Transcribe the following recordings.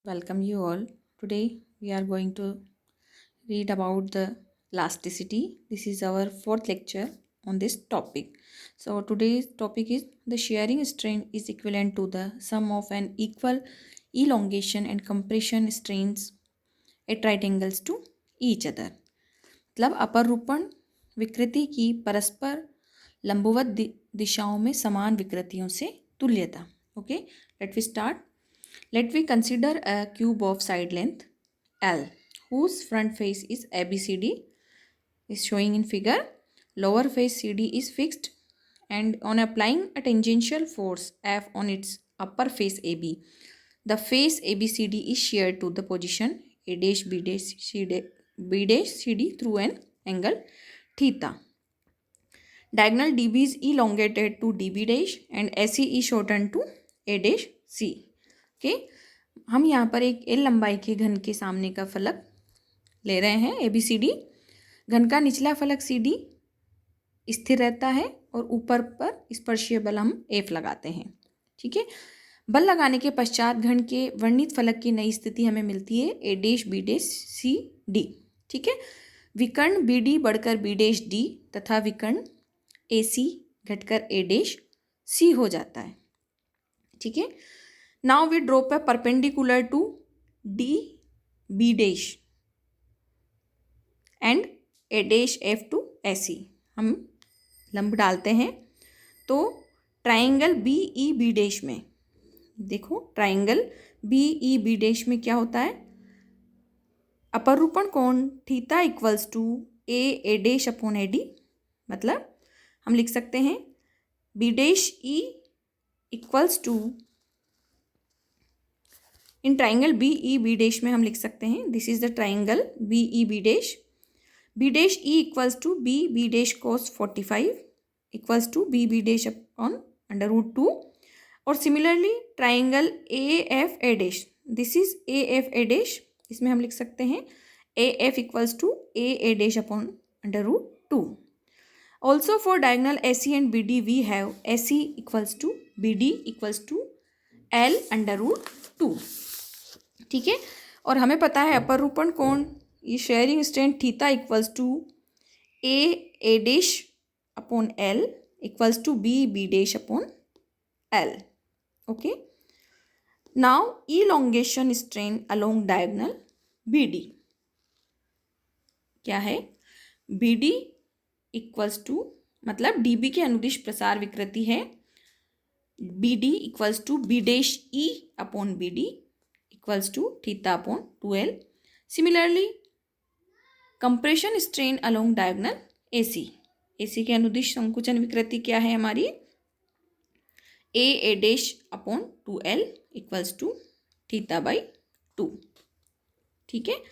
Welcome you all. Today we are going to read about the elasticity. This is our fourth lecture on this topic. So today's topic is the shearing strain is equivalent to the sum of an equal elongation and compression strains at right angles to each other. मतलब अपरूपण विकृति की परस्पर लंबवत दिशाओं में समान विकृतियों से तुल्यता. Okay, let we start. Let we consider a cube of side length L whose front face is ABCD is showing in figure. Lower face CD is fixed and on applying a tangential force F on its upper face AB, the face ABCD is sheared to the position A dash B dash CD through an angle theta. Diagonal DB is elongated to DB dash and SE is shortened to A dash C. Okay, हम यहाँ पर एक L लंबाई के घन के सामने का फलक ले रहे हैं ABCD. घन का निचला फलक CD स्थिर रहता है और ऊपर पर स्पर्शीय बल हम F लगाते हैं. ठीक है, बल लगाने के पश्चात घन के वर्णित फलक की नई स्थिति हमें मिलती है A dash B dash C D. ठीक है, विकर्ण BD बढ़कर B डैश D तथा विकर्ण AC घटकर A डैश C हो जाता है. ठीक है, now we drop a perpendicular to D B dash and A dash F to AC. हम लंब डालते हैं तो ट्राइंगल BEB डैश में, देखो ट्राइंगल BEB डैश में क्या होता है, अपरूपण कोण theta equals to A dash upon AD. मतलब हम लिख सकते हैं B dash E equals to, in triangle BEB dash में हम लिख सकते हैं this is the triangle BEB dash. B dash E equals to B dash cos 45 equals to B dash upon √2. और similarly triangle AFA dash, this is AFA dash, इसमें हम लिख सकते हैं AF equals to A dash upon √2. Also for diagonal AC and BD we have AC equals to BD equals to L √2. ठीक है, और हमें पता है अपरूपण कोण ये shearing strain theta equals to A dash upon L equals to B dash upon L. Okay, now elongation strain along diagonal BD क्या है, BD इक्वल्स टू, मतलब DB के अनुदिश प्रसार विकृति है BD equals to B dash E upon BD equals to theta upon 2L. Similarly compression strain along diagonal AC के अनुदिश संकुचन विकृति क्या है हमारी, A dash upon 2L equals to theta by 2. ठीक है,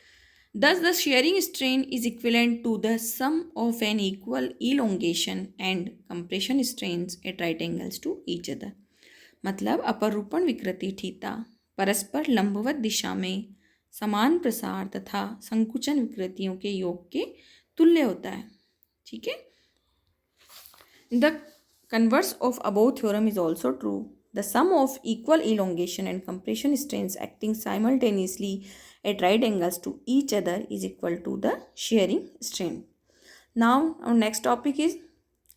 thus the shearing strain is equivalent to the sum of an equal elongation and compression strains at right angles to each other. मतलब अपरूपण विकृति थीटा परस्पर लंबवत दिशा में समान प्रसार तथा संकुचन विकृतियों के योग के तुल्य होता है. ठीक है, the converse of above theorem is also true. The sum of equal elongation and compression strains acting simultaneously at right angles to each other is equal to the shearing strain. Now our next topic is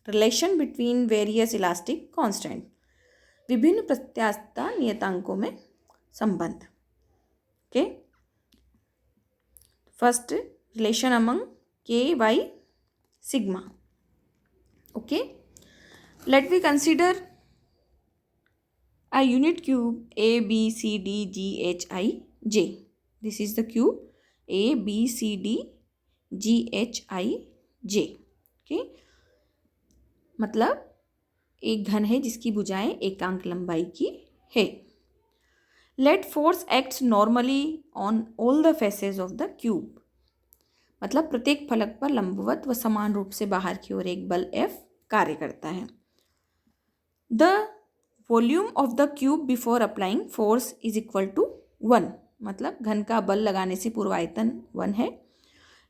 relation between various elastic constant. विभिन्न प्रत्यास्थता नियतांकों में संबंध. Okay, first relation among K by sigma. Okay, let we consider a unit cube A B C D G H I J. This is the cube A B C D G H I J. Okay, मतलब एक घन है जिसकी भुजाएं एकांक लंबाई की है. Let force acts normally on all the faces of the cube. मतलब प्रत्येक फलक पर लंबवत व समान रूप से बाहर की ओर एक बल F कार्य करता है. The volume of the cube before applying force is equal to 1. मतलब घन का बल लगाने से पूर्व आयतन 1 है.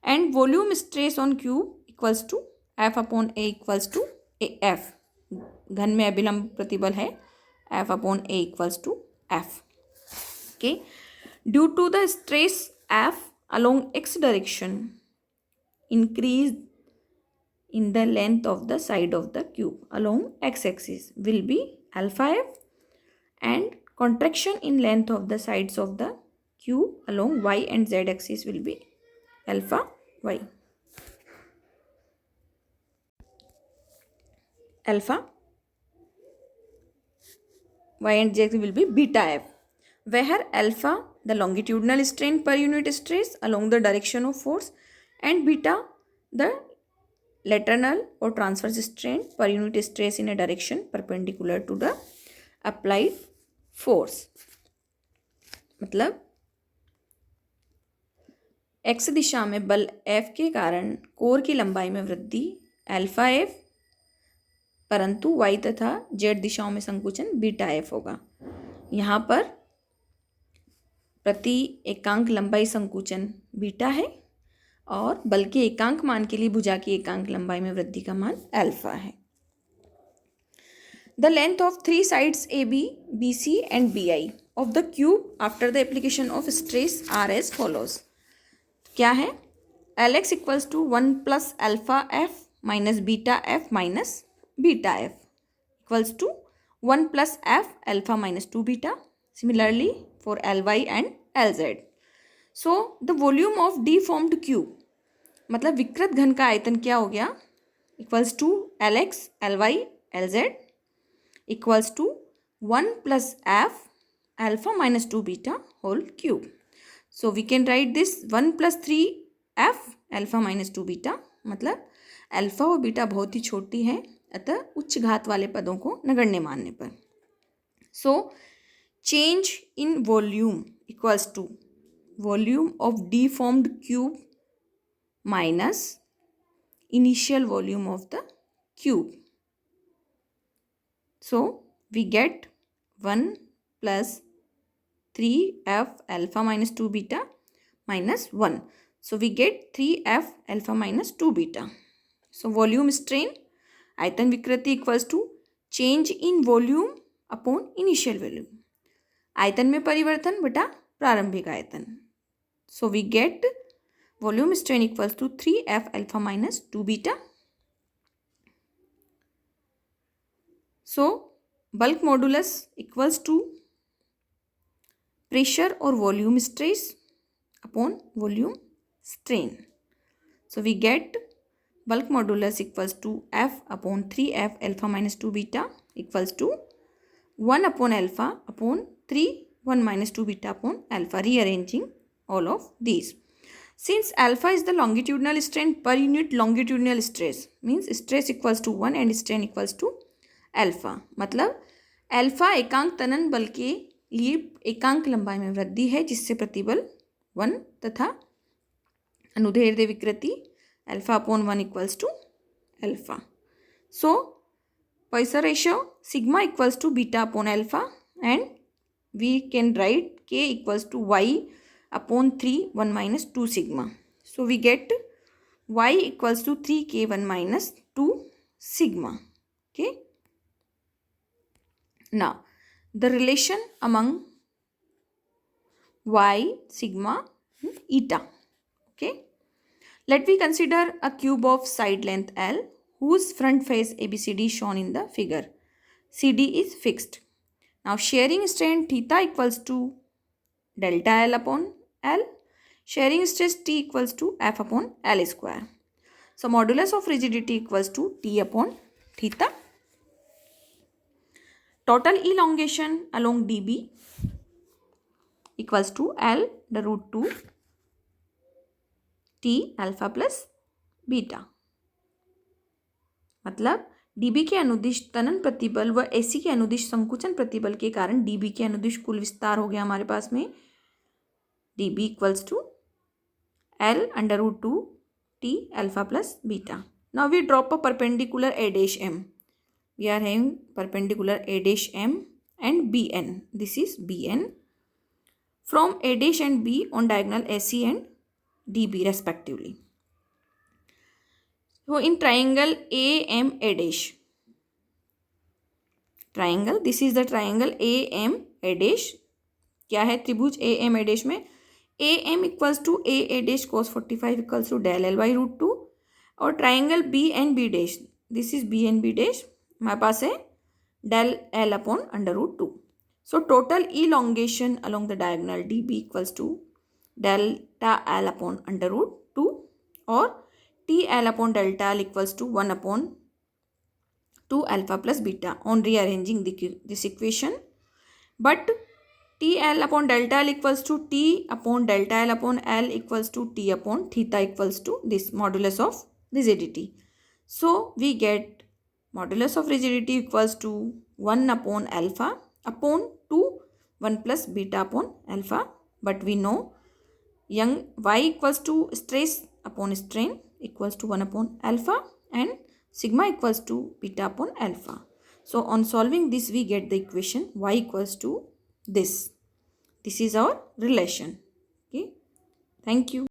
And volume stress on cube equals to F upon A equals to F. घन में अभिलंब प्रतिबल है F upon A equals to F. Okay, Due to the stress F along x direction, increase in the length of the side of the cube along x-axis will be alpha F, and contraction in length of the sides of the cube along y and z axis will be alpha y. Alpha y and z will be beta F, where alpha the longitudinal strain per unit stress along the direction of force, and beta the lateral or transverse strain per unit stress in a direction perpendicular to the applied force. मतलब x दिशा में बल F के कारण core की लंबाई में वृद्धि alpha F, परंतु y तथा z दिशाओं में संकुचन बीटा F होगा। यहाँ पर प्रति एकांक लंबाई संकुचन बीटा है और बल के एकांक मान के लिए भुजा की एकांक लंबाई में वृद्धि का मान अल्फा है। The length of three sides AB, BC and BI of the cube after the application of stress are as follows. क्या है? Lx equals to 1 plus alpha F minus beta F minus beta F equals to 1 plus F alpha minus 2 beta. Similarly for Ly and Lz. So the volume of deformed cube, मतलब विकृत घन का आयतन क्या हो गया? Equals to Lx, Ly, Lz equals to 1 plus F alpha minus 2 beta whole cube. So we can write this 1 plus 3 F alpha minus 2 beta, मतलब alpha और बीटा बहुत ही छोटी है, अतः उच्च घात वाले पदों को नगण्य मानने पर। So change in volume equals to volume of deformed cube minus initial volume of the cube. So we get 1 plus 3F alpha minus 2 beta minus 1. So we get 3F alpha minus 2 beta. So volume strain आयतन विकृति equals to change in volume upon initial volume. आयतन में परिवर्तन बटा प्रारंभिक आयतन. So we get volume strain equals to 3F alpha minus 2 beta. So bulk modulus equals to pressure or volume stress upon volume strain. So we get bulk modulus equals to F upon 3F alpha minus 2 beta equals to 1 upon alpha upon 3 1 minus 2 beta upon alpha, rearranging all of these. Since alpha is the longitudinal strain per unit longitudinal stress, means stress equals to 1 and strain equals to alpha, मतलब alpha एकांक तनन बल के लिए एकांक लंबाई में वृद्धि है जिससे प्रतिबल 1 तथा अनुदैर्ध्य विकृति alpha upon 1 equals to alpha. So Poisson ratio sigma equals to beta upon alpha and we can write K equals to Y upon 3 1 minus 2 sigma. So we get Y equals to 3 K 1 minus 2 sigma. Okay. Now, the relation among y, sigma, eta. Okay. Let me consider a cube of side length L whose front face ABCD is shown in the figure. CD is fixed. Now, shearing strain theta equals to delta L upon L. Shearing stress T equals to F upon L square. So, modulus of rigidity equals to T upon theta. Total elongation along DB equals to L the root 2 T alpha plus beta. मतलब DB के अनुदिश तनन प्रतिबल व AC के अनुदिश संकुचन प्रतिबल के कारण DB के अनुदिश कुल विस्तार हो गया हमारे पास में DB equals to L under root 2 T alpha plus beta. Now we drop a perpendicular A dash M. We are having perpendicular A dash M and BN. This is BN. From A dash and B on diagonal AC and DB respectively. So in triangle AM A dash. Triangle. This is the triangle AM A dash. क्या है त्रिभुज A M A dash में A M equals to A dash cos 45 equals to del L by root 2 और triangle B and B dash this is B and B dash हमारे पास है del L upon under root 2. So total elongation along the diagonal DB equals to delta L upon under root 2 or TL upon delta L equals to 1 upon 2 alpha plus beta on rearranging this equation. But TL upon delta L equals to T upon delta L upon L equals to T upon theta equals to this modulus of rigidity. So we get modulus of rigidity equals to 1 upon alpha upon 2 1 plus beta upon alpha. But we know young y equals to stress upon strain equals to 1 upon alpha and sigma equals to beta upon alpha. So on solving this we get the equation y equals to this. This is our relation. Okay. Thank you.